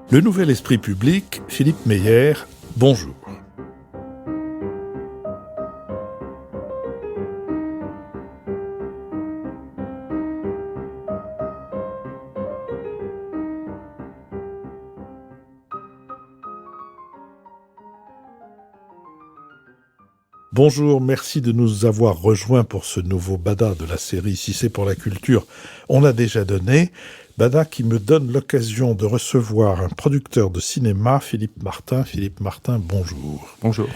Le Nouvel Esprit Public, Philippe Meyer, bonjour. Bonjour, merci de nous avoir rejoints pour ce nouveau Bada de la série Si c'est pour la culture, on a déjà donné. Bada qui me donne l'occasion de recevoir un producteur de cinéma, Philippe Martin. Philippe Martin, bonjour. Bonjour.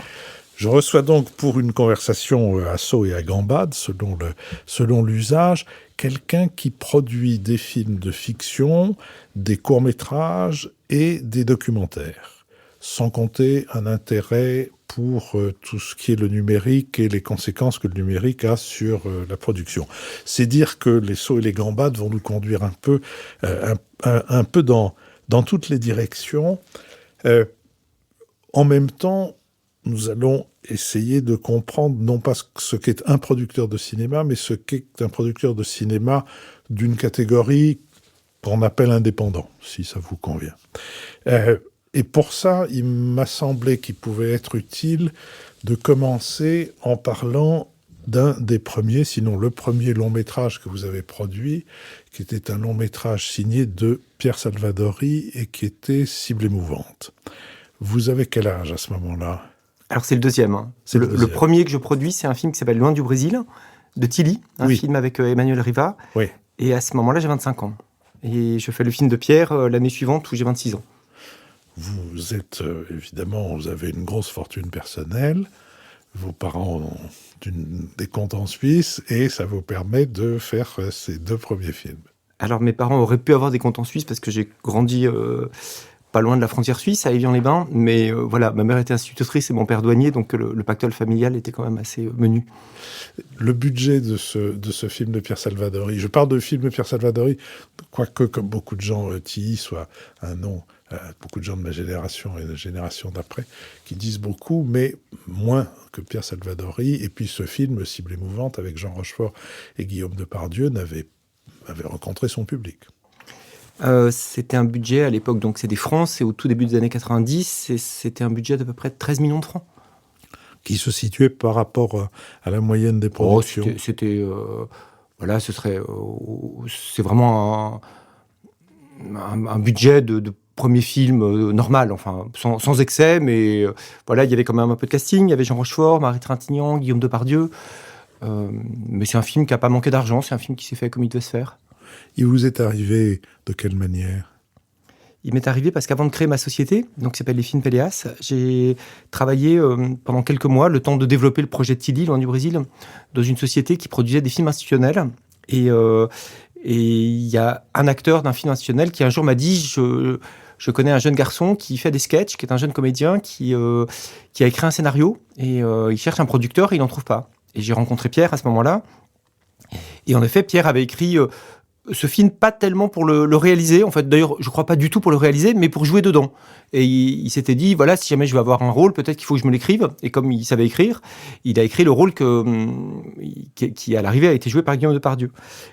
Je reçois donc pour une conversation à saut et à gambade, selon l'usage, quelqu'un qui produit des films de fiction, des courts-métrages et des documentaires, sans compter un intérêt pour tout ce qui est le numérique et les conséquences que le numérique a sur la production. C'est dire que les sauts et les gambades vont nous conduire un peu dans toutes les directions. En même temps, nous allons essayer de comprendre non pas ce qu'est un producteur de cinéma, mais ce qu'est un producteur de cinéma d'une catégorie qu'on appelle indépendant, si ça vous convient. Et pour ça, il m'a semblé qu'il pouvait être utile de commencer en parlant d'un des premiers, sinon le premier long-métrage que vous avez produit, qui était un long-métrage signé de Pierre Salvadori et qui était Cible émouvante. Vous avez quel âge à ce moment-là ? Alors c'est le deuxième. C'est le premier que je produis, c'est un film qui s'appelle Loin du Brésil, de Tilly, un film avec Emmanuel Riva. Oui. Et à ce moment-là, j'ai 25 ans. Et je fais le film de Pierre l'année suivante où j'ai 26 ans. Vous êtes, évidemment, vous avez une grosse fortune personnelle, vos parents ont des comptes en Suisse, et ça vous permet de faire ces deux premiers films. Alors mes parents auraient pu avoir des comptes en Suisse parce que j'ai grandi pas loin de la frontière suisse, à Évian-les-Bains, mais voilà, ma mère était institutrice et mon père douanier, donc le pactole familial était quand même assez menu. Le budget de ce film de Pierre Salvadori, je parle de film de Pierre Salvadori, quoique comme beaucoup de gens, Tilly soit un nom, beaucoup de gens de ma génération et de la génération d'après, qui disent beaucoup, mais moins que Pierre Salvadori. Et puis ce film, Cible émouvante, avec Jean Rochefort et Guillaume Depardieu, avait rencontré son public. C'était un budget à l'époque, donc c'est des francs, c'est au tout début des années 90, et c'était un budget d'à peu près 13 millions de francs. Qui se situait par rapport à la moyenne des productions. Voilà, c'est vraiment un budget de premier film normal, enfin sans excès, mais voilà, il y avait quand même un peu de casting, il y avait Jean Rochefort, Marie Trintignant, Guillaume Depardieu, mais c'est un film qui n'a pas manqué d'argent, c'est un film qui s'est fait comme il devait se faire. Il vous est arrivé de quelle manière ? Il m'est arrivé parce qu'avant de créer ma société, donc qui s'appelle Les Films Péléas, j'ai travaillé pendant quelques mois, le temps de développer le projet de Tilly, Loin du Brésil, dans une société qui produisait des films institutionnels. Et il y a un acteur d'un film institutionnel qui un jour m'a dit je connais un jeune garçon qui fait des sketchs, qui est un jeune comédien qui a écrit un scénario et il cherche un producteur et il n'en trouve pas. Et j'ai rencontré Pierre à ce moment-là. Et en effet, Pierre avait écrit ce film, pas tellement pour le réaliser, en fait, d'ailleurs, je crois pas du tout pour le réaliser, mais pour jouer dedans. Et il s'était dit, voilà, si jamais je vais avoir un rôle, peut-être qu'il faut que je me l'écrive. Et comme il savait écrire, il a écrit le rôle qui à l'arrivée, a été joué par Guillaume Depardieu.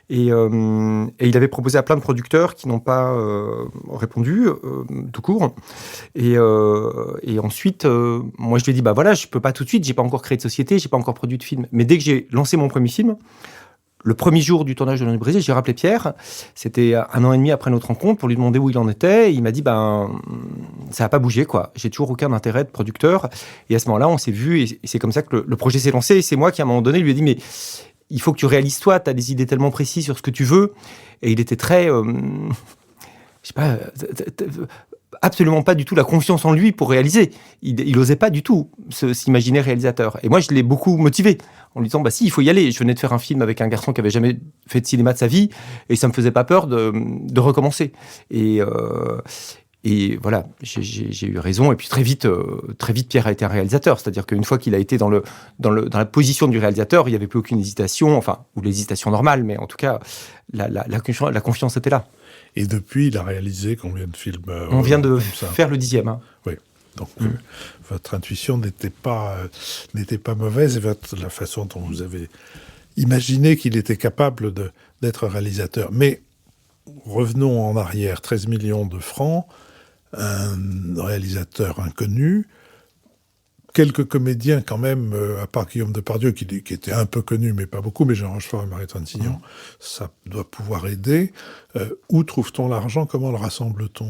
Et il avait proposé à plein de producteurs qui n'ont pas répondu, tout court. Et ensuite, moi, je lui ai dit, bah voilà, je peux pas tout de suite, j'ai pas encore créé de société, j'ai pas encore produit de film. Mais dès que j'ai lancé mon premier film, le premier jour du tournage de Loin du Brésil, j'ai rappelé Pierre, c'était 1 an et demi après notre rencontre, pour lui demander où il en était. Il m'a dit, ça n'a pas bougé, quoi. J'ai toujours aucun intérêt de producteur. Et à ce moment-là, on s'est vu, et c'est comme ça que le projet s'est lancé. Et c'est moi qui, à un moment donné, lui ai dit, mais il faut que tu réalises toi, tu as des idées tellement précises sur ce que tu veux. Et il était très, absolument pas du tout la confiance en lui pour réaliser. Il osait pas du tout s'imaginer réalisateur. Et moi, je l'ai beaucoup motivé en lui disant, si, il faut y aller. Je venais de faire un film avec un garçon qui avait jamais fait de cinéma de sa vie et ça me faisait pas peur de recommencer. Et voilà, j'ai eu raison. Et puis très vite, Pierre a été un réalisateur. C'est-à-dire qu'une fois qu'il a été dans la position du réalisateur, il n'y avait plus aucune hésitation, ou l'hésitation normale, mais en tout cas, la confiance était là. Et depuis, il a réalisé combien de films On vient de faire le 10e. Hein. Oui. Donc, votre intuition n'était pas mauvaise, et la façon dont vous avez imaginé qu'il était capable d'être réalisateur. Mais revenons en arrière, 13 millions de francs. un réalisateur inconnu. Quelques comédiens quand même, à part Guillaume Depardieu, qui était un peu connu, mais pas beaucoup, mais Jean Rochefort et Marie Trintignant, ça doit pouvoir aider. Où trouve-t-on l'argent? Comment le rassemble-t-on?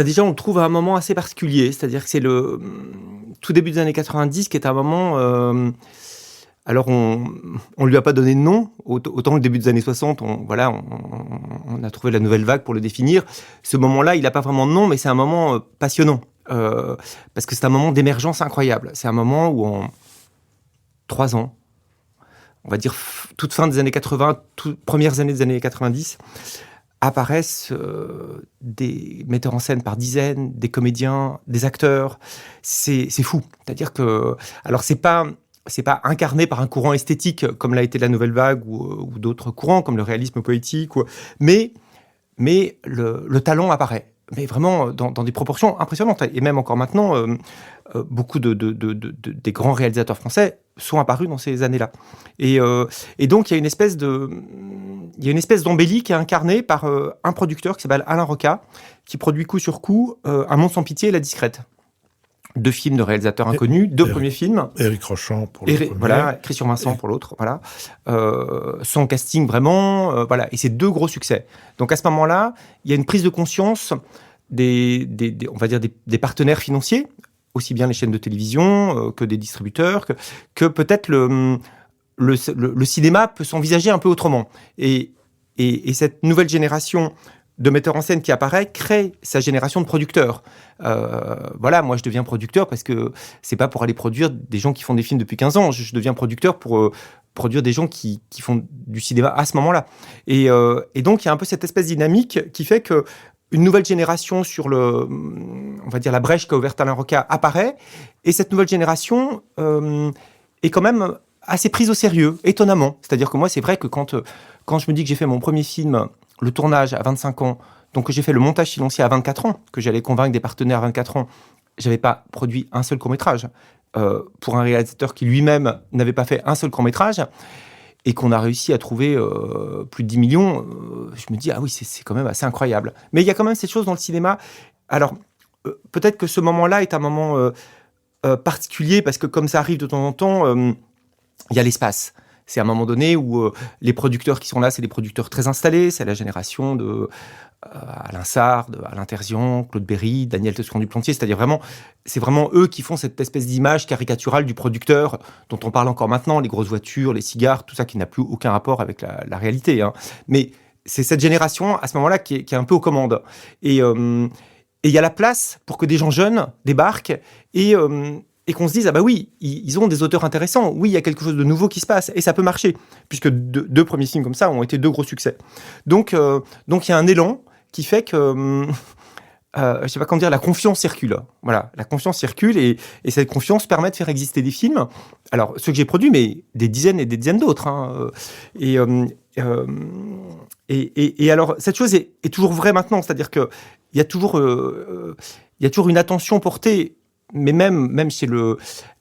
Déjà, on le trouve à un moment assez particulier, c'est-à-dire que c'est le tout début des années 90 qui est un moment... alors, on lui a pas donné de nom, autant le début des années 60, on a trouvé la nouvelle vague pour le définir. Ce moment-là, il n'a pas vraiment de nom, mais c'est un moment passionnant. Parce que c'est un moment d'émergence incroyable. C'est un moment où en 3 ans, on va dire toute fin des années 80, premières années des années 90, apparaissent des metteurs en scène par dizaines, des comédiens, des acteurs. C'est fou. C'est-à-dire que... Alors, c'est pas incarné par un courant esthétique comme l'a été la Nouvelle Vague ou d'autres courants comme le réalisme poétique, mais le talent apparaît. Mais vraiment dans des proportions impressionnantes. Et même encore maintenant, beaucoup des grands réalisateurs français sont apparus dans ces années-là. Et donc, il y a une espèce d'embellie qui est incarnée par un producteur qui s'appelle Alain Roca, qui produit coup sur coup Un monde sans pitié et La Discrète. 2 films de réalisateurs inconnus, 2 premiers films. Éric Rochant pour le premier. Voilà, Christian Vincent pour l'autre. Voilà. Sans casting vraiment. Voilà. Et c'est 2 gros succès. Donc à ce moment-là, il y a une prise de conscience on va dire des partenaires financiers, aussi bien les chaînes de télévision que des distributeurs, que peut-être le cinéma peut s'envisager un peu autrement. Et cette nouvelle génération de metteurs en scène qui apparaît crée sa génération de producteurs. Voilà, moi je deviens producteur parce que c'est pas pour aller produire des gens qui font des films depuis 15 ans. Je deviens producteur pour produire des gens qui font du cinéma à ce moment-là. Et donc il y a un peu cette espèce de dynamique qui fait que une nouvelle génération sur on va dire la brèche qu'a ouverte Alain Roca apparaît, et cette nouvelle génération est quand même assez prise au sérieux, étonnamment. C'est-à-dire que moi, c'est vrai que quand je me dis que j'ai fait mon premier film, le tournage à 25 ans, donc que j'ai fait le montage silencieux à 24 ans, que j'allais convaincre des partenaires à 24 ans, j'avais pas produit un seul court-métrage. Pour un réalisateur qui lui-même n'avait pas fait un seul court-métrage, et qu'on a réussi à trouver plus de 10 millions, je me dis, ah oui, c'est quand même assez incroyable. Mais il y a quand même cette chose dans le cinéma. Alors, peut-être que ce moment-là est un moment particulier, parce que comme ça arrive de temps en temps, il y a l'espace. C'est à un moment donné où les producteurs qui sont là, c'est des producteurs très installés, c'est la génération de Alain Sard, Alain Terzian, Claude Berry, Daniel Toscan-du-Plantier, c'est-à-dire c'est vraiment eux qui font cette espèce d'image caricaturale du producteur dont on parle encore maintenant, les grosses voitures, les cigares, tout ça qui n'a plus aucun rapport avec la réalité. Hein. Mais c'est cette génération, à ce moment-là, qui est un peu aux commandes. Et il y a la place pour que des gens jeunes débarquent et qu'on se dise, ah bah oui, ils ont des auteurs intéressants, oui, il y a quelque chose de nouveau qui se passe, et ça peut marcher, puisque 2 premiers films comme ça ont été 2 gros succès. Donc il y a un élan qui fait que, je sais pas comment dire, la confiance circule. Voilà, la confiance circule, et cette confiance permet de faire exister des films. Alors, ceux que j'ai produits, mais des dizaines et des dizaines d'autres. Hein. Et alors, cette chose est toujours vraie maintenant, c'est-à-dire qu'il y a toujours une attention portée, mais même chez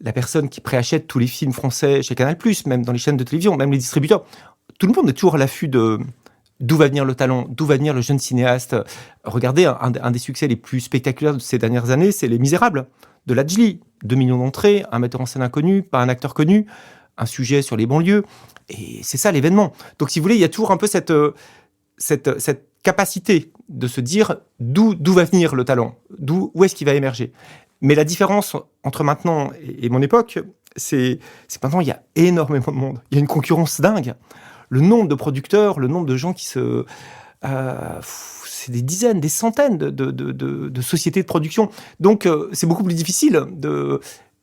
la personne qui préachète tous les films français chez Canal+, même dans les chaînes de télévision, même les distributeurs, tout le monde est toujours à l'affût d'où va venir le talent, d'où va venir le jeune cinéaste. Regardez, un des succès les plus spectaculaires de ces dernières années, c'est Les Misérables, de Ladjli. 2 millions d'entrées, un metteur en scène inconnu, pas un acteur connu, un sujet sur les banlieues, et c'est ça l'événement. Donc si vous voulez, il y a toujours un peu cette capacité de se dire d'où va venir le talent, où est-ce qu'il va émerger. Mais la différence entre maintenant et mon époque, c'est que maintenant, il y a énormément de monde. Il y a une concurrence dingue. Le nombre de producteurs, le nombre de gens qui c'est des dizaines, des centaines de sociétés de production. Donc, c'est beaucoup plus difficile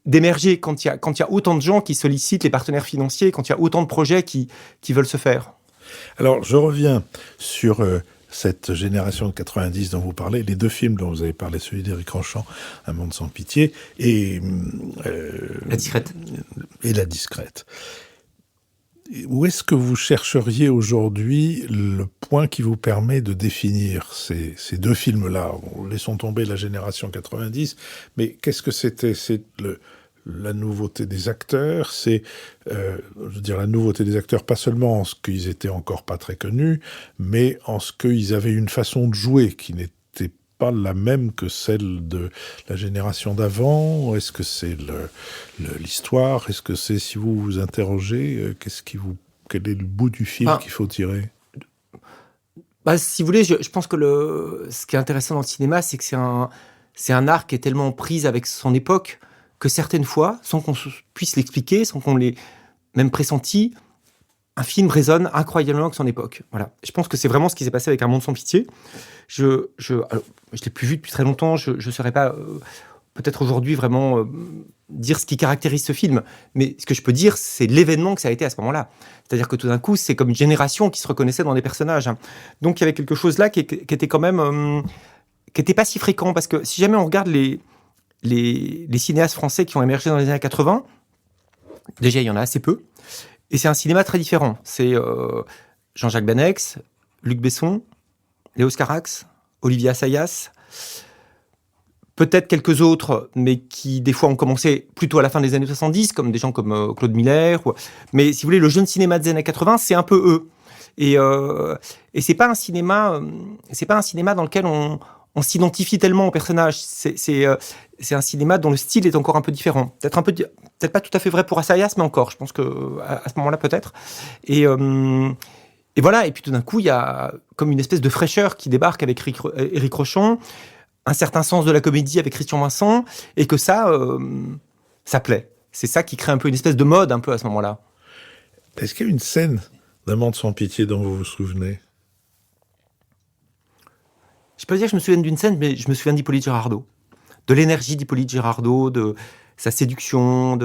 d'émerger quand il y a autant de gens qui sollicitent les partenaires financiers, quand il y a autant de projets qui veulent se faire. Alors, je reviens sur cette génération de 90 dont vous parlez, les 2 films dont vous avez parlé, celui d'Éric Rochant, Un monde sans pitié, et La Discrète. Et La Discrète. Où est-ce que vous chercheriez aujourd'hui le point qui vous permet de définir ces 2 films-là? Laissons tomber la génération 90, mais qu'est-ce que c'était? C'est la nouveauté des acteurs, c'est, je veux dire, la nouveauté des acteurs, pas seulement en ce qu'ils étaient encore pas très connus, mais en ce qu'ils avaient une façon de jouer qui n'était pas la même que celle de la génération d'avant? Est-ce que c'est l'histoire? Est-ce que c'est, si vous vous interrogez, quel est le bout du fil qu'il faut tirer? Si vous voulez, je pense que ce qui est intéressant dans le cinéma, c'est que c'est un art qui est tellement en prise avec son époque que certaines fois, sans qu'on puisse l'expliquer, sans qu'on l'ait même pressenti, un film résonne incroyablement avec son époque. Voilà. Je pense que c'est vraiment ce qui s'est passé avec Un monde sans pitié. Alors, je l'ai plus vu depuis très longtemps. Je ne saurais pas peut-être aujourd'hui vraiment dire ce qui caractérise ce film. Mais ce que je peux dire, c'est l'événement que ça a été à ce moment-là. C'est-à-dire que tout d'un coup, c'est comme une génération qui se reconnaissait dans des personnages. Donc il y avait quelque chose là qui était quand même qui n'était pas si fréquent, parce que si jamais on regarde les cinéastes français qui ont émergé dans les années 80, déjà il y en a assez peu. Et c'est un cinéma très différent. C'est Jean-Jacques Benex, Luc Besson, Léos Carax, Olivier Assayas, peut-être quelques autres, mais qui des fois ont commencé plutôt à la fin des années 70, comme des gens comme Claude Miller. Mais si vous voulez, le jeune cinéma des années 80, c'est un peu eux. Et c'est pas un cinéma dans lequel on s'identifie tellement au personnage. C'est un cinéma dont le style est encore un peu différent. Peut-être pas tout à fait vrai pour Assayas, mais encore. Je pense que à ce moment-là, peut-être. Et voilà. Et puis tout d'un coup, il y a comme une espèce de fraîcheur qui débarque avec Éric Rochon, un certain sens de la comédie avec Christian Vincent, et que ça plaît. C'est ça qui crée un peu une espèce de mode un peu à ce moment-là. Est-ce qu'il y a une scène d'Un monde sans pitié dont vous vous souvenez? Je peux dire que je me souviens d'une scène, mais je me souviens d'Hippolyte Girardot, de l'énergie d'Hippolyte Girardot, de sa séduction.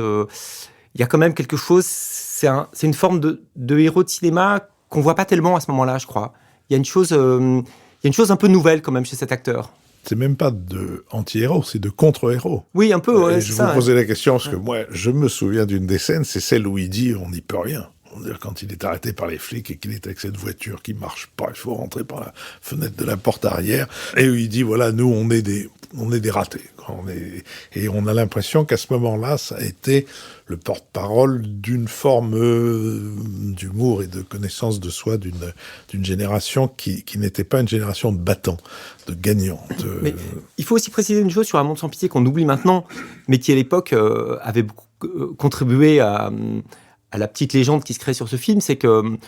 Il y a quand même quelque chose. C'est une forme de héros de cinéma qu'on voit pas tellement à ce moment-là, je crois. Il y a une chose un peu nouvelle quand même chez cet acteur. C'est même pas de anti-héros, c'est de contre-héros. Oui, un peu. Ouais, je vous posais la question parce que moi, je me souviens d'une des scènes, c'est celle où il dit on n'y peut rien. Quand il est arrêté par les flics et qu'il est avec cette voiture qui marche pas, il faut rentrer par la fenêtre de la porte arrière. Et où il dit voilà, nous on est des ratés. Et on a l'impression qu'à ce moment-là, ça a été le porte-parole d'une forme d'humour et de connaissance de soi d'une génération qui n'était pas une génération de battants, de gagnants. Mais il faut aussi préciser une chose sur Un monde sans pitié qu'on oublie maintenant, mais qui à l'époque avait beaucoup contribué à la petite légende qui se crée sur ce film, c'est que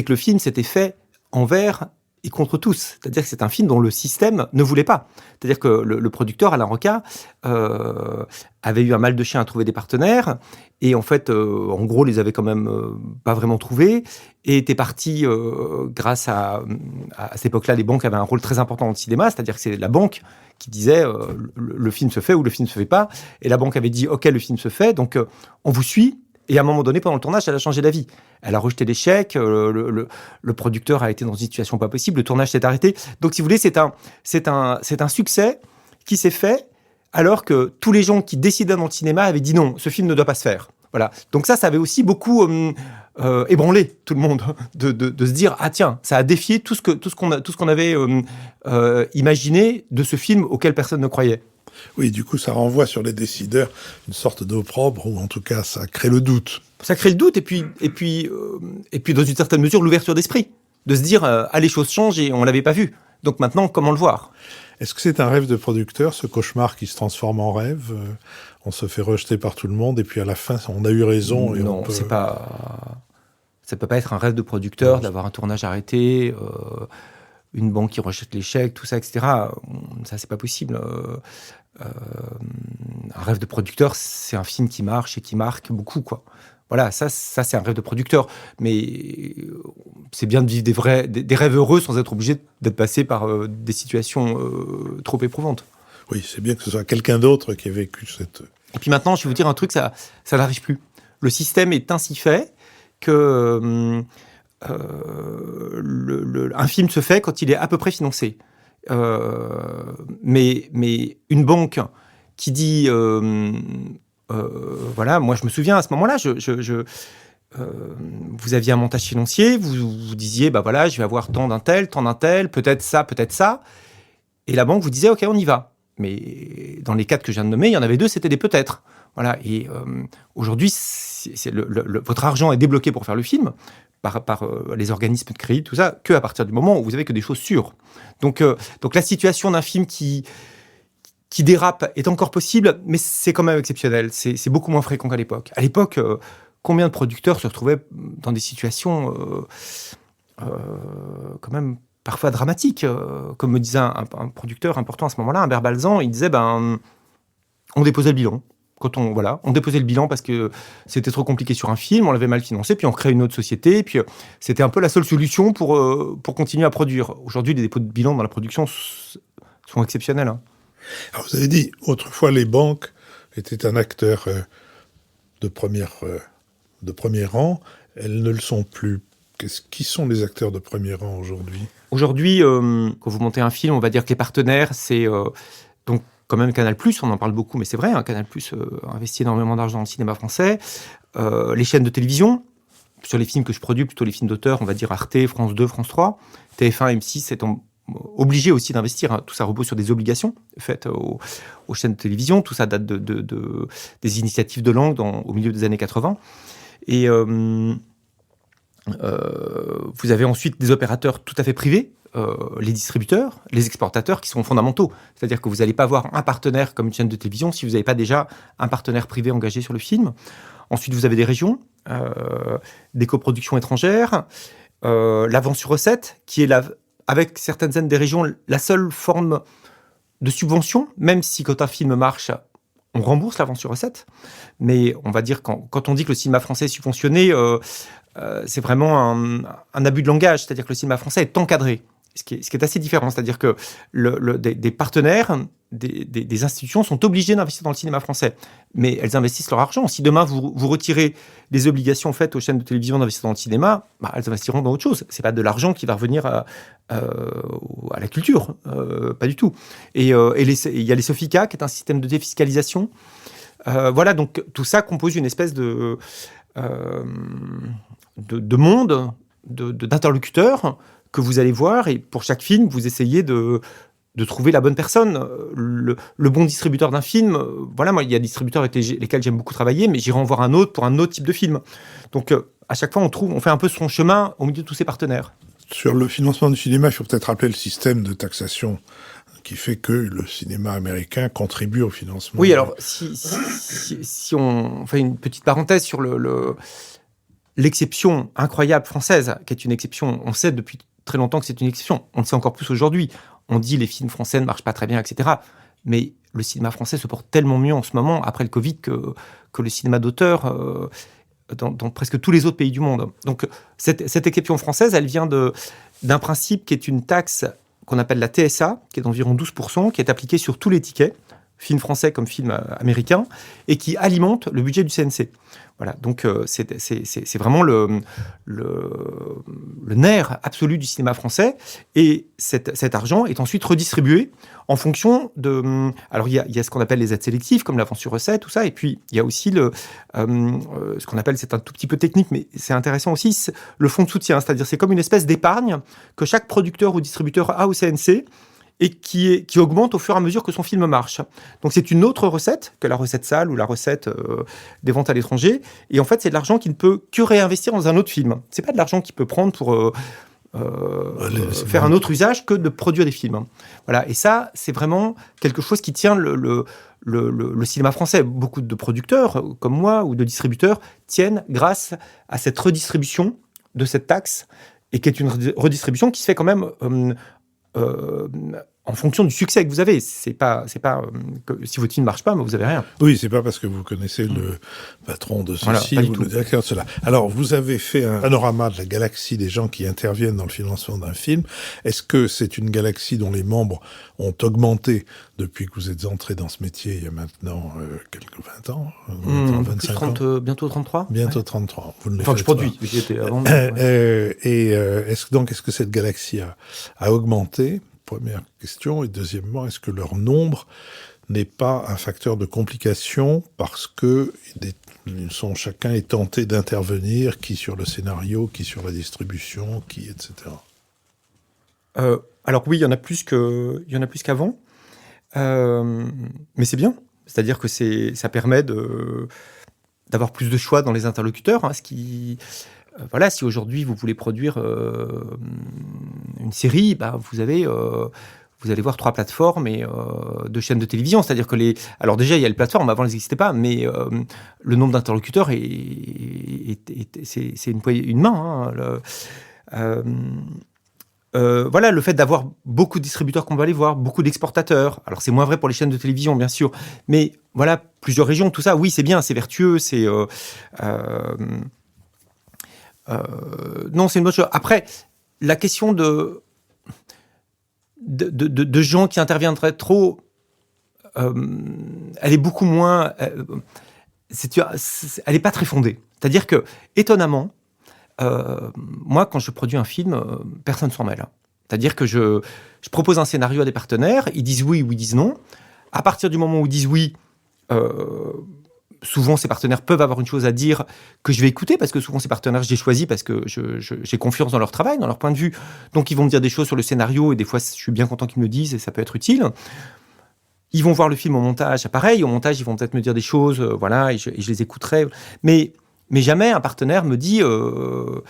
le film s'était fait envers et contre tous. C'est-à-dire que c'est un film dont le système ne voulait pas. C'est-à-dire que le producteur, Alain Roca, avait eu un mal de chien à trouver des partenaires, et en fait, en gros, les avait quand même pas vraiment trouvés, et était parti, grâce à cette époque-là, les banques avaient un rôle très important dans le cinéma, c'est-à-dire que c'est la banque qui disait le film se fait ou le film se fait pas, et la banque avait dit « Ok, le film se fait, donc on vous suit ». Et à un moment donné, pendant le tournage, elle a changé d'avis. Elle a rejeté l'échec, le producteur a été dans une situation pas possible, le tournage s'est arrêté. Donc, si vous voulez, c'est un succès qui s'est fait alors que tous les gens qui décidaient dans le cinéma avaient dit non, ce film ne doit pas se faire. Voilà. Donc ça avait aussi beaucoup ébranlé tout le monde de se dire ah tiens, ça a défié tout ce qu'on avait imaginé de ce film auquel personne ne croyait. Oui, du coup, ça renvoie sur les décideurs une sorte d'opprobre, ou en tout cas, ça crée le doute. Ça crée le doute, et puis dans une certaine mesure, l'ouverture d'esprit. De se dire, les choses changent et on ne l'avait pas vu. Donc maintenant, comment le voir ? Est-ce que c'est un rêve de producteur, ce cauchemar qui se transforme en rêve ? On se fait rejeter par tout le monde, et puis à la fin, on a eu raison. Et non, c'est pas... Ça peut pas être un rêve de producteur, d'avoir un tournage arrêté... une banque qui rejette l'échec, tout ça, etc. Ça, c'est pas possible. Un rêve de producteur, c'est un film qui marche et qui marque beaucoup, quoi. Voilà, ça c'est un rêve de producteur. Mais c'est bien de vivre des rêves heureux sans être obligé d'être passé par des situations trop éprouvantes. Oui, c'est bien que ce soit quelqu'un d'autre qui ait vécu cette... Et puis maintenant, je vais vous dire un truc, ça n'arrive plus. Le système est ainsi fait que... un film se fait quand il est à peu près financé. Mais une banque qui dit voilà, moi je me souviens à ce moment-là, vous aviez un montage financier, vous disiez bah voilà, je vais avoir tant d'un tel, peut-être ça, et la banque vous disait ok, on y va. Mais dans les 4 que je viens de nommer, il y en avait 2, c'était des peut-être. Voilà. Et aujourd'hui, votre argent est débloqué pour faire le film. par les organismes de crédit, tout ça, qu'à partir du moment où vous avez que des choses sûres. Donc la situation d'un film qui dérape est encore possible, mais c'est quand même exceptionnel. C'est beaucoup moins fréquent qu'à l'époque. À l'époque, combien de producteurs se retrouvaient dans des situations quand même parfois dramatiques, comme me disait un producteur important à ce moment-là, Humbert Balzan, il disait on déposait le bilan. On déposait le bilan parce que c'était trop compliqué sur un film, on l'avait mal financé, puis on crée une autre société, puis c'était un peu la seule solution pour continuer à produire. Aujourd'hui, les dépôts de bilan dans la production sont exceptionnels. Hein. Alors vous avez dit, autrefois, les banques étaient un acteur de premier rang. Elles ne le sont plus. Qui sont les acteurs de premier rang aujourd'hui ? Aujourd'hui, quand vous montez un film, on va dire que les partenaires, c'est donc quand même Canal+, on en parle beaucoup, mais c'est vrai, hein, Canal+ investit énormément d'argent dans le cinéma français. Les chaînes de télévision, sur les films que je produis, plutôt les films d'auteur, on va dire Arte, France 2, France 3, TF1, M6 étant obligés aussi d'investir. Hein. Tout ça repose sur des obligations faites aux chaînes de télévision. Tout ça date des initiatives de langue au milieu des années 80. Et vous avez ensuite des opérateurs tout à fait privés, les distributeurs, les exportateurs qui sont fondamentaux. C'est-à-dire que vous n'allez pas avoir un partenaire comme une chaîne de télévision si vous n'avez pas déjà un partenaire privé engagé sur le film. Ensuite, vous avez des régions, des coproductions étrangères, l'avance sur recette, qui est avec certaines aides des régions la seule forme de subvention, même si quand un film marche, on rembourse l'avance sur recette. Mais on va dire, quand on dit que le cinéma français est subventionné, c'est vraiment un abus de langage. C'est-à-dire que le cinéma français est encadré. Ce qui est assez différent. C'est-à-dire que des partenaires, des institutions sont obligées d'investir dans le cinéma français. Mais elles investissent leur argent. Si demain, vous retirez les obligations faites aux chaînes de télévision d'investir dans le cinéma, elles investiront dans autre chose. Ce n'est pas de l'argent qui va revenir à la culture. Pas du tout. Et il y a les Sofica, qui est un système de défiscalisation. Voilà, donc tout ça compose une espèce de monde, d'interlocuteurs que vous allez voir, et pour chaque film, vous essayez de trouver la bonne personne, le bon distributeur d'un film. Voilà, moi, il y a des distributeurs avec lesquels j'aime beaucoup travailler, mais j'irai en voir un autre pour un autre type de film. Donc, à chaque fois, on fait un peu son chemin au milieu de tous ces partenaires. Sur le financement du cinéma, il faut peut-être rappeler le système de taxation qui fait que le cinéma américain contribue au financement. Oui, alors, si on fait une petite parenthèse sur l'exception incroyable française, qui est une exception, on sait depuis très longtemps que c'est une exception, on le sait encore plus aujourd'hui. On dit les films français ne marchent pas très bien, etc. Mais le cinéma français se porte tellement mieux en ce moment, après le Covid, que le cinéma d'auteur dans presque tous les autres pays du monde. Donc cette exception française, elle vient d'un principe qui est une taxe qu'on appelle la TSA, qui est d'environ 12%, qui est appliquée sur tous les tickets, films français comme films américains, et qui alimente le budget du CNC. Voilà, donc c'est vraiment le nerf absolu du cinéma français. Et cet argent est ensuite redistribué en fonction de... Alors, il y a ce qu'on appelle les aides sélectives, comme l'avance sur recette, tout ça. Et puis, il y a aussi ce qu'on appelle, c'est un tout petit peu technique, mais c'est intéressant aussi, le fonds de soutien. C'est-à-dire, c'est comme une espèce d'épargne que chaque producteur ou distributeur a au CNC, et qui augmente au fur et à mesure que son film marche. Donc c'est une autre recette que la recette salle ou la recette des ventes à l'étranger. Et en fait, c'est de l'argent qui ne peut que réinvestir dans un autre film. C'est pas de l'argent qu'il peut prendre pour faire un autre usage que de produire des films. Voilà. Et ça, c'est vraiment quelque chose qui tient le cinéma français. Beaucoup de producteurs, comme moi, ou de distributeurs, tiennent grâce à cette redistribution de cette taxe, et qui est une redistribution qui se fait quand même... en fonction du succès que vous avez. C'est pas que si votre film ne marche pas, mais vous n'avez rien. Oui, c'est pas parce que vous connaissez le patron de ceci ou le directeur de cela. Alors, vous avez fait un panorama de la galaxie des gens qui interviennent dans le financement d'un film. Est-ce que c'est une galaxie dont les membres ont augmenté depuis que vous êtes entré dans ce métier il y a maintenant quelques 20 ans 25 ans bientôt 33. Bientôt 33. Vous ne les enfin, faites je produis. pas. J'y étais avant. Est-ce que cette galaxie a augmenté? Première question. Et deuxièmement, est-ce que leur nombre n'est pas un facteur de complication parce que chacun est tenté d'intervenir, qui sur le scénario, qui sur la distribution, qui etc. Alors oui, il y en a plus qu'avant, mais c'est bien. C'est-à-dire que ça permet d'avoir plus de choix dans les interlocuteurs, hein, ce qui voilà, si aujourd'hui vous voulez produire une série, vous allez voir 3 plateformes et 2 chaînes de télévision. C'est-à-dire que alors déjà, il y a les plateformes, avant elles n'existaient pas, mais le nombre d'interlocuteurs c'est une main. Voilà, le fait d'avoir beaucoup de distributeurs qu'on va aller voir, beaucoup d'exportateurs. Alors, c'est moins vrai pour les chaînes de télévision, bien sûr. Mais voilà, plusieurs régions, tout ça, oui, c'est bien, c'est vertueux, non, c'est une bonne chose. Après, la question de gens qui interviendraient trop, elle est beaucoup moins... elle n'est pas très fondée. C'est-à-dire que, étonnamment, moi, quand je produis un film, personne ne s'en mêle. C'est-à-dire que je propose un scénario à des partenaires, ils disent oui ou ils disent non. À partir du moment où ils disent oui, souvent ces partenaires peuvent avoir une chose à dire que je vais écouter, parce que souvent ces partenaires, je les choisis parce que j'ai confiance dans leur travail, dans leur point de vue. Donc ils vont me dire des choses sur le scénario, et des fois je suis bien content qu'ils me le disent, et ça peut être utile. Ils vont voir le film au montage, pareil, au montage ils vont peut-être me dire des choses, voilà, et je les écouterai. Mais jamais un partenaire me dit, une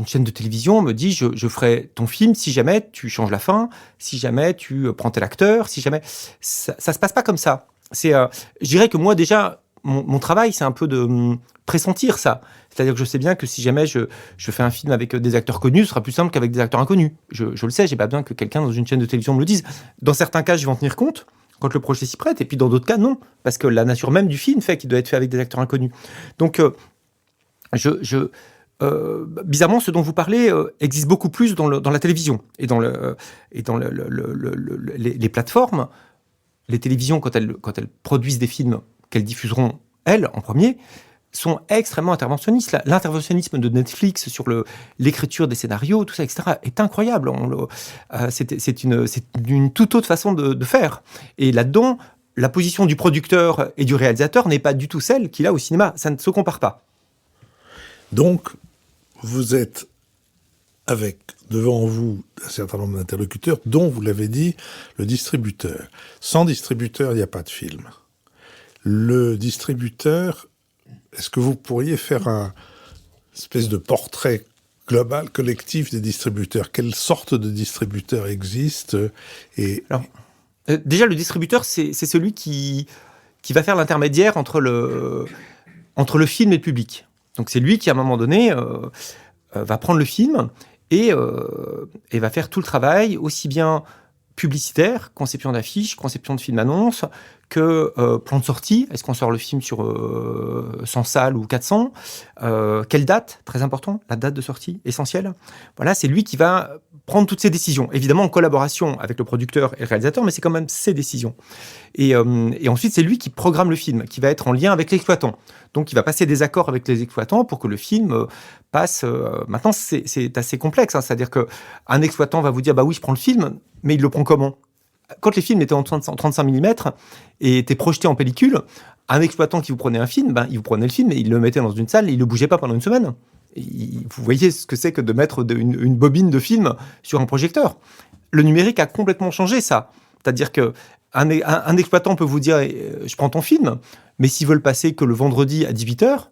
chaîne de télévision me dit, je ferai ton film si jamais tu changes la fin, si jamais tu prends tel acteur, si jamais... Ça se passe pas comme ça. Je dirais que moi déjà, mon travail, c'est un peu de pressentir ça. C'est-à-dire que je sais bien que si jamais je fais un film avec des acteurs connus, ce sera plus simple qu'avec des acteurs inconnus. Je le sais, j'ai pas besoin que quelqu'un dans une chaîne de télévision me le dise. Dans certains cas, je vais en tenir compte, quand le projet s'y prête, et puis dans d'autres cas, non. Parce que la nature même du film fait qu'il doit être fait avec des acteurs inconnus. Donc, bizarrement, ce dont vous parlez existe beaucoup plus dans la télévision et dans les plateformes. Les télévisions, quand elles produisent des films qu'elles diffuseront, elles, en premier, sont extrêmement interventionnistes. L'interventionnisme de Netflix sur l'écriture des scénarios, tout ça, etc., est incroyable. C'est une toute autre façon de faire. Et là-dedans, la position du producteur et du réalisateur n'est pas du tout celle qu'il a au cinéma. Ça ne se compare pas. Donc, vous êtes avec devant vous un certain nombre d'interlocuteurs, dont, vous l'avez dit, le distributeur. Sans distributeur, il n'y a pas de film. Le distributeur, est-ce que vous pourriez faire un espèce de portrait global, collectif des distributeurs? Quelle sorte de distributeur existe? Alors, déjà, le distributeur, c'est celui qui va faire l'intermédiaire entre le film et le public. Donc, c'est lui qui, à un moment donné, va prendre le film et va faire tout le travail, aussi bien publicitaire, conception d'affiches, conception de film-annonce, que plan de sortie. Est-ce qu'on sort le film sur 100 salles ou 400 ? Quelle date ? Très important, la date de sortie, essentielle. Voilà, c'est lui qui va prendre toutes ces décisions. Évidemment, en collaboration avec le producteur et le réalisateur, mais c'est quand même ses décisions. Et ensuite, c'est lui qui programme le film, qui va être en lien avec l'exploitant. Donc, il va passer des accords avec les exploitants pour que le film passe... Maintenant, c'est assez complexe. Hein, c'est-à-dire qu'un exploitant va vous dire « Bah oui, je prends le film », mais il le prend comment ? Quand les films étaient en 35 mm et étaient projetés en pellicule, un exploitant qui vous prenait un film, il vous prenait le film et il le mettait dans une salle et il ne le bougeait pas pendant une semaine. Vous voyez ce que c'est que de mettre une bobine de film sur un projecteur. Le numérique a complètement changé ça. C'est-à-dire qu'un exploitant peut vous dire « je prends ton film », mais s'il veut le passer que le vendredi à 18h,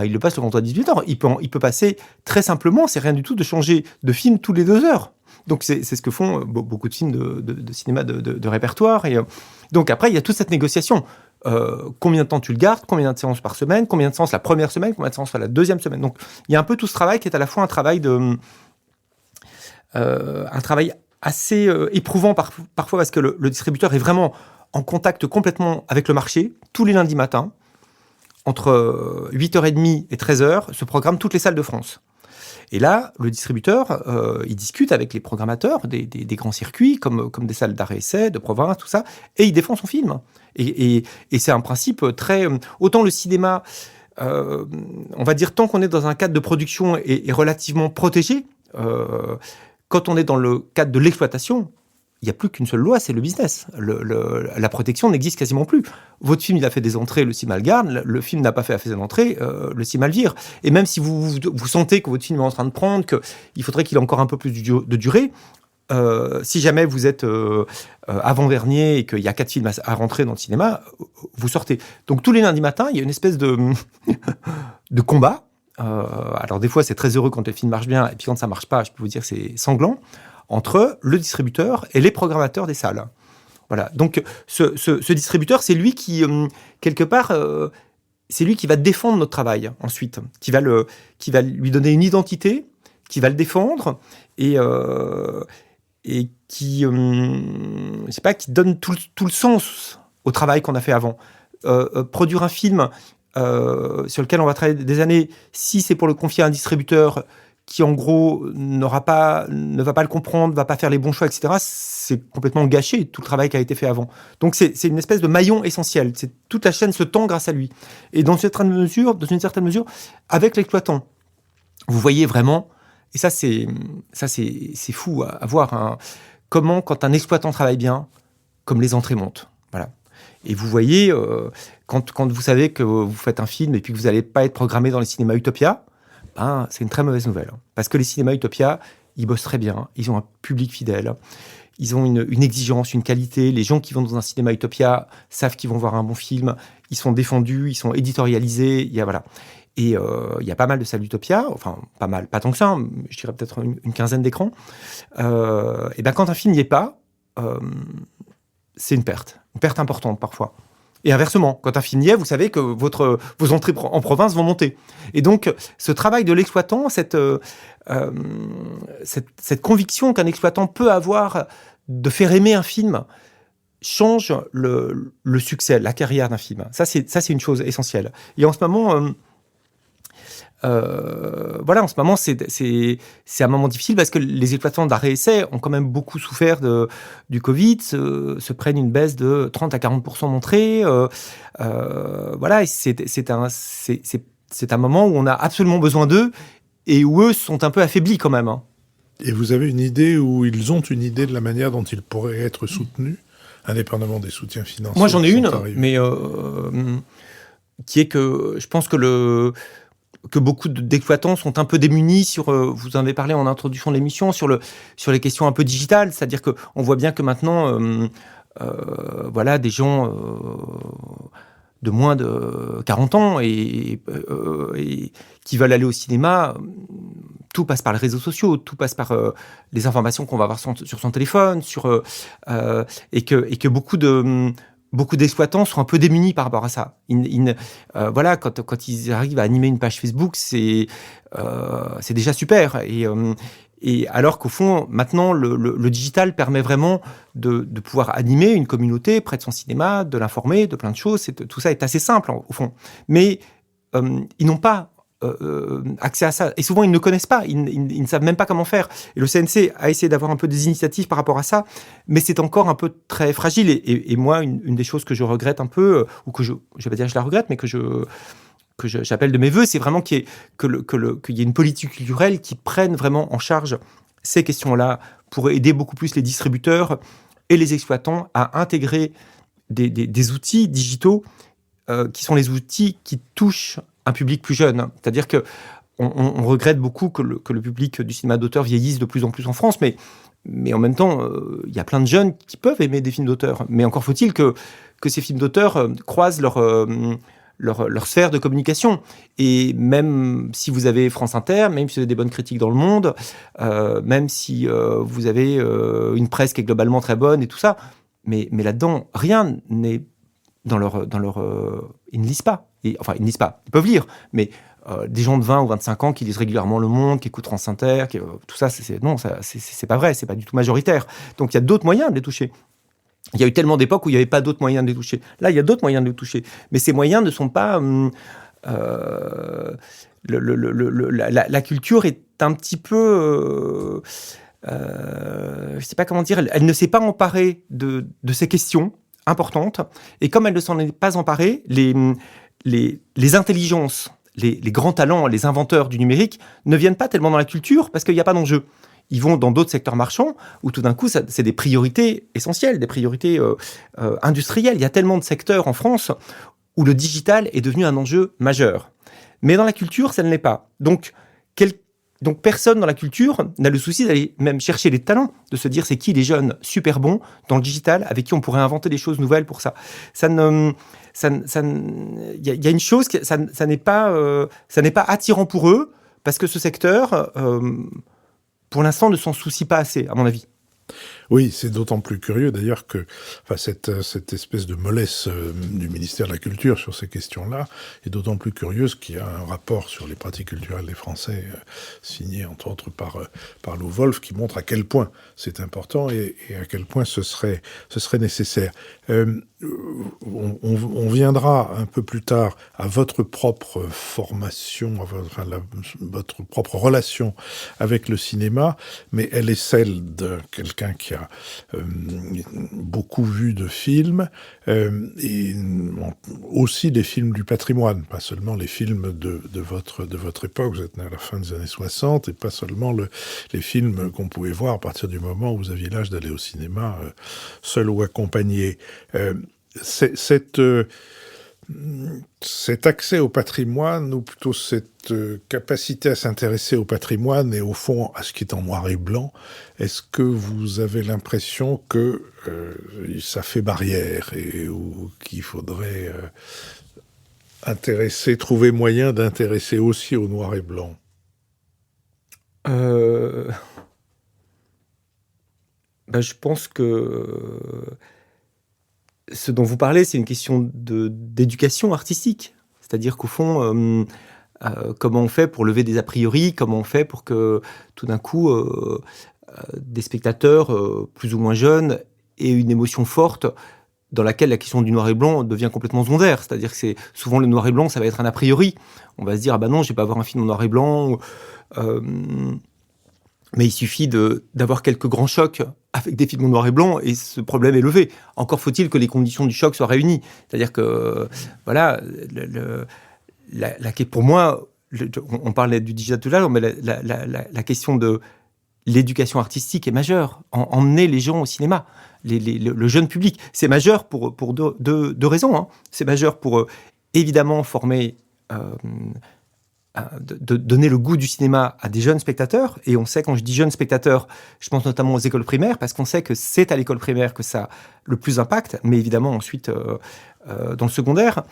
il le passe le vendredi à 18h. Il peut passer très simplement, c'est rien du tout de changer de film tous les 2 heures. Donc, c'est ce que font beaucoup de films de cinéma de répertoire. Et donc, après, il y a toute cette négociation. Combien de temps tu le gardes ? Combien de séances par semaine ? Combien de séances la première semaine ? Combien de séances la deuxième semaine ? Donc, il y a un peu tout ce travail qui est à la fois un travail assez éprouvant parfois parce que le distributeur est vraiment en contact complètement avec le marché. Tous les lundis matins, entre 8h30 et 13h, se programment toutes les salles de France. Et là, le distributeur, il discute avec les programmateurs des grands circuits, comme des salles d'arrêt-essai, de province, tout ça, et il défend son film. Et c'est un principe très... Autant le cinéma, on va dire, tant qu'on est dans un cadre de production est relativement protégé, quand on est dans le cadre de l'exploitation, il n'y a plus qu'une seule loi, c'est le business. La protection n'existe quasiment plus. Votre film, il a fait des entrées, le cinéma le garde. Le film n'a pas fait assez d'entrées, le cinéma le vire. Et même si vous sentez que votre film est en train de prendre, qu'il faudrait qu'il ait encore un peu plus de durée, si jamais vous êtes avant-dernier et qu'il y a 4 films à rentrer dans le cinéma, vous sortez. Donc tous les lundis matins, il y a une espèce de combat alors des fois c'est très heureux quand le film marche bien, et puis quand ça marche pas, je peux vous dire que c'est sanglant, entre le distributeur et les programmateurs des salles. Voilà. Donc ce distributeur, c'est lui qui, quelque part, c'est lui qui va défendre notre travail ensuite, qui va lui donner une identité, qui va le défendre, et qui, je sais pas, qui donne tout le sens au travail qu'on a fait avant. Produire un film sur lequel on va travailler des années, si c'est pour le confier à un distributeur qui, en gros, ne va pas le comprendre, ne va pas faire les bons choix, etc., c'est complètement gâché, tout le travail qui a été fait avant. Donc, c'est une espèce de maillon essentiel. Toute la chaîne se tend grâce à lui. Et dans une certaine mesure, avec l'exploitant, vous voyez vraiment, et ça, c'est fou à voir, hein, comment, quand un exploitant travaille bien, comme les entrées montent. Voilà. Et vous voyez, quand vous savez que vous faites un film et puis que vous n'allez pas être programmé dans les cinémas Utopia, ben, c'est une très mauvaise nouvelle. Parce que les cinémas Utopia, ils bossent très bien, ils ont un public fidèle, ils ont une exigence, une qualité. Les gens qui vont dans un cinéma Utopia savent qu'ils vont voir un bon film, ils sont défendus, ils sont éditorialisés, voilà. Et il y a pas mal de salles Utopia, enfin pas mal, pas tant que ça, je dirais peut-être une quinzaine d'écrans. Et ben quand un film n'y est pas, c'est une perte importante parfois. Et inversement, quand un film y est, vous savez que vos entrées en province vont monter. Et donc, ce travail de l'exploitant, cette conviction qu'un exploitant peut avoir de faire aimer un film, change le succès, la carrière d'un film. Ça, c'est une chose essentielle. Et en ce moment... en ce moment, c'est un moment difficile parce que les exploitants d'arrêt-essai ont quand même beaucoup souffert du Covid, se prennent une baisse de 30 à 40% d'entrées. Et c'est un moment où on a absolument besoin d'eux et où eux sont un peu affaiblis quand même. Hein. Et vous avez une idée, ou ils ont une idée de la manière dont ils pourraient être soutenus, indépendamment des soutiens financiers? Moi, j'en ai une, mais qui est que je pense que beaucoup d'exploitants sont un peu démunis sur, vous en avez parlé en introduction de l'émission, sur les questions un peu digitales, c'est-à-dire qu'on voit bien que maintenant, des gens de moins de 40 ans et qui veulent aller au cinéma, tout passe par les réseaux sociaux, tout passe par les informations qu'on va avoir sur son téléphone, et que beaucoup d'exploitants sont un peu démunis par rapport à ça. Quand ils arrivent à animer une page Facebook, c'est déjà super. Et alors qu'au fond, maintenant, le digital permet vraiment de pouvoir animer une communauté près de son cinéma, de l'informer de plein de choses. Tout ça est assez simple, au fond. Mais ils n'ont pas accès à ça. Et souvent, ils ne connaissent pas. Ils ne savent même pas comment faire. Et le CNC a essayé d'avoir un peu des initiatives par rapport à ça, mais c'est encore un peu très fragile. Et moi, une des choses que je regrette un peu, ou que je vais pas dire que je la regrette, mais que j'appelle de mes voeux, c'est vraiment qu'il y ait une politique culturelle qui prenne vraiment en charge ces questions-là pour aider beaucoup plus les distributeurs et les exploitants à intégrer des outils digitaux qui sont les outils qui touchent un public plus jeune. C'est-à-dire qu'on regrette beaucoup que le public du cinéma d'auteur vieillisse de plus en plus en France, mais en même temps, il y a plein de jeunes qui peuvent aimer des films d'auteur. Mais encore faut-il que ces films d'auteur croisent leur sphère de communication. Et même si vous avez France Inter, même si vous avez des bonnes critiques dans le monde, même si vous avez une presse qui est globalement très bonne et tout ça, mais là-dedans, rien n'est dans leur ils ne lisent pas. Ils ne lisent pas. Ils peuvent lire, mais des gens de 20 ou 25 ans qui lisent régulièrement Le Monde, qui écoutent France Inter, tout ça, c'est pas vrai, c'est pas du tout majoritaire. Donc il y a d'autres moyens de les toucher. Il y a eu tellement d'époques où il n'y avait pas d'autres moyens de les toucher. Là, il y a d'autres moyens de les toucher. Mais ces moyens ne sont pas... la culture est un petit peu... je ne sais pas comment dire. Elle ne s'est pas emparée de ces questions importantes. Et comme elle ne s'en est pas emparée, les intelligences, les grands talents, les inventeurs du numérique ne viennent pas tellement dans la culture parce qu'il n'y a pas d'enjeu. Ils vont dans d'autres secteurs marchands où tout d'un coup, c'est des priorités essentielles, des priorités industrielles. Il y a tellement de secteurs en France où le digital est devenu un enjeu majeur. Mais dans la culture, ça ne l'est pas. Donc, Donc personne dans la culture n'a le souci d'aller même chercher les talents, de se dire c'est qui les jeunes super bons dans le digital avec qui on pourrait inventer des choses nouvelles pour ça. Il y a une chose, ça n'est pas attirant pour eux parce que ce secteur, pour l'instant, ne s'en soucie pas assez, à mon avis. Oui, c'est d'autant plus curieux d'ailleurs que cette espèce de mollesse du ministère de la Culture sur ces questions-là est d'autant plus curieuse qu'il y a un rapport sur les pratiques culturelles des Français signé entre autres par Lou Wolf qui montre à quel point c'est important et à quel point ce serait nécessaire. On viendra un peu plus tard à votre propre formation, à votre propre relation avec le cinéma, mais elle est celle de quelqu'un qui a beaucoup vu de films, et aussi des films du patrimoine, pas seulement les films de votre époque, vous êtes né à la fin des années 60, et pas seulement les films qu'on pouvait voir à partir du moment où vous aviez l'âge d'aller au cinéma, seul ou accompagné. Cet accès au patrimoine, ou plutôt cette capacité à s'intéresser au patrimoine et au fond à ce qui est en noir et blanc, est-ce que vous avez l'impression que ça fait barrière ou qu'il faudrait trouver moyen d'intéresser aussi au noir et blanc? Je pense que ce dont vous parlez, c'est une question d'éducation artistique. C'est-à-dire qu'au fond, comment on fait pour lever des a priori, comment on fait pour que tout d'un coup, des spectateurs plus ou moins jeunes aient une émotion forte dans laquelle la question du noir et blanc devient complètement secondaire. C'est-à-dire que c'est souvent le noir et blanc, ça va être un a priori. On va se dire, ah ben non, je vais pas voir un film en noir et blanc. Mais il suffit d'avoir quelques grands chocs avec des films en noir et blanc et ce problème est levé. Encore faut-il que les conditions du choc soient réunies. C'est-à-dire que, voilà, pour moi, on parlait du digital tout à l'heure, mais la question de l'éducation artistique est majeure. Emmener les gens au cinéma, le jeune public, c'est majeur pour deux raisons. Hein. C'est majeur pour, évidemment, former... de donner le goût du cinéma à des jeunes spectateurs. Et on sait, quand je dis jeunes spectateurs, je pense notamment aux écoles primaires, parce qu'on sait que c'est à l'école primaire que ça a le plus d'impact, mais évidemment ensuite dans le secondaire.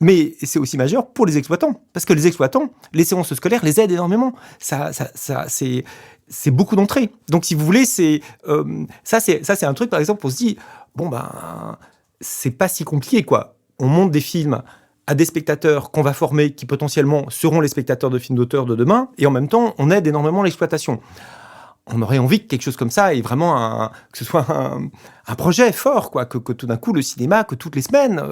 Mais c'est aussi majeur pour les exploitants, parce que les exploitants, les séances scolaires les aident énormément. C'est beaucoup d'entrées. Donc, si vous voulez, c'est un truc, par exemple, on se dit, c'est pas si compliqué, quoi. On monte des films à des spectateurs qu'on va former, qui potentiellement seront les spectateurs de films d'auteur de demain, et en même temps, on aide énormément l'exploitation. On aurait envie que quelque chose comme ça ait vraiment que ce soit un projet fort, quoi, que tout d'un coup, le cinéma, que toutes les semaines,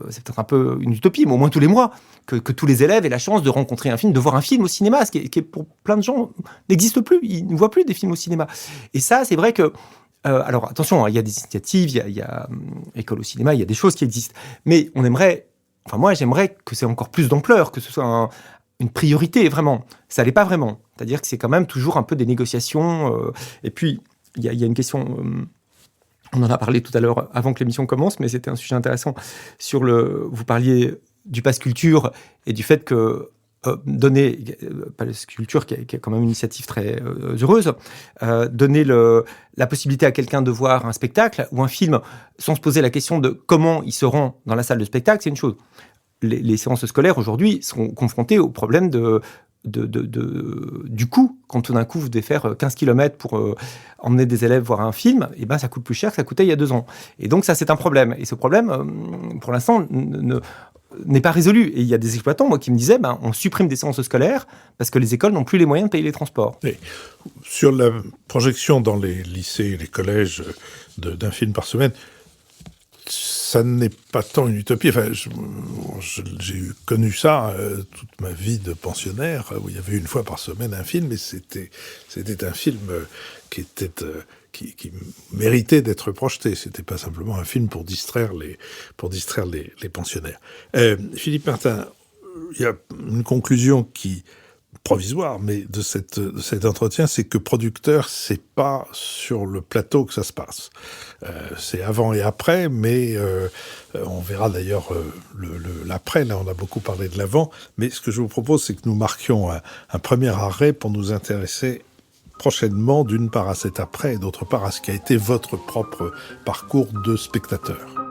c'est peut-être un peu une utopie, mais au moins tous les mois, que tous les élèves aient la chance de rencontrer un film, de voir un film au cinéma, ce qui est pour plein de gens n'existe plus, ils ne voient plus des films au cinéma. Et ça, c'est vrai que alors attention, hein, il y a des initiatives, il y a École au cinéma, il y a des choses qui existent, mais moi, j'aimerais que c'est encore plus d'ampleur, que ce soit une priorité, vraiment. Ça l'est pas vraiment. C'est-à-dire que c'est quand même toujours un peu des négociations. Et puis, il y a une question... on en a parlé tout à l'heure avant que l'émission commence, mais c'était un sujet intéressant. Vous parliez du pass culture et du fait que donner... pass culture, qui est quand même une initiative très heureuse, donner la possibilité à quelqu'un de voir un spectacle ou un film sans se poser la question de comment il se rend dans la salle de spectacle, c'est une chose. Les séances scolaires, aujourd'hui, sont confrontées au problème du coût. Quand tout d'un coup, vous devez faire 15 km pour emmener des élèves voir un film, et ça coûte plus cher que ça coûtait il y a 2 ans. Et donc, ça, c'est un problème. Et ce problème, pour l'instant, n'est pas résolu. Et il y a des exploitants, moi, qui me disaient, on supprime des séances scolaires parce que les écoles n'ont plus les moyens de payer les transports. Et sur la projection dans les lycées et les collèges d'un film par semaine, ça n'est pas tant une utopie. Enfin, j'ai connu ça toute ma vie de pensionnaire, où il y avait une fois par semaine un film, et c'était un film qui méritait d'être projeté. C'était pas simplement un film pour distraire les pensionnaires. Philippe Martin, il y a une conclusion qui provisoire, mais de cet entretien, c'est que producteur, c'est pas sur le plateau que ça se passe. C'est avant et après, mais on verra d'ailleurs l'après. Là, on a beaucoup parlé de l'avant, mais ce que je vous propose, c'est que nous marquions un premier arrêt pour nous intéresser prochainement, d'une part à cet après, et d'autre part à ce qui a été votre propre parcours de spectateur.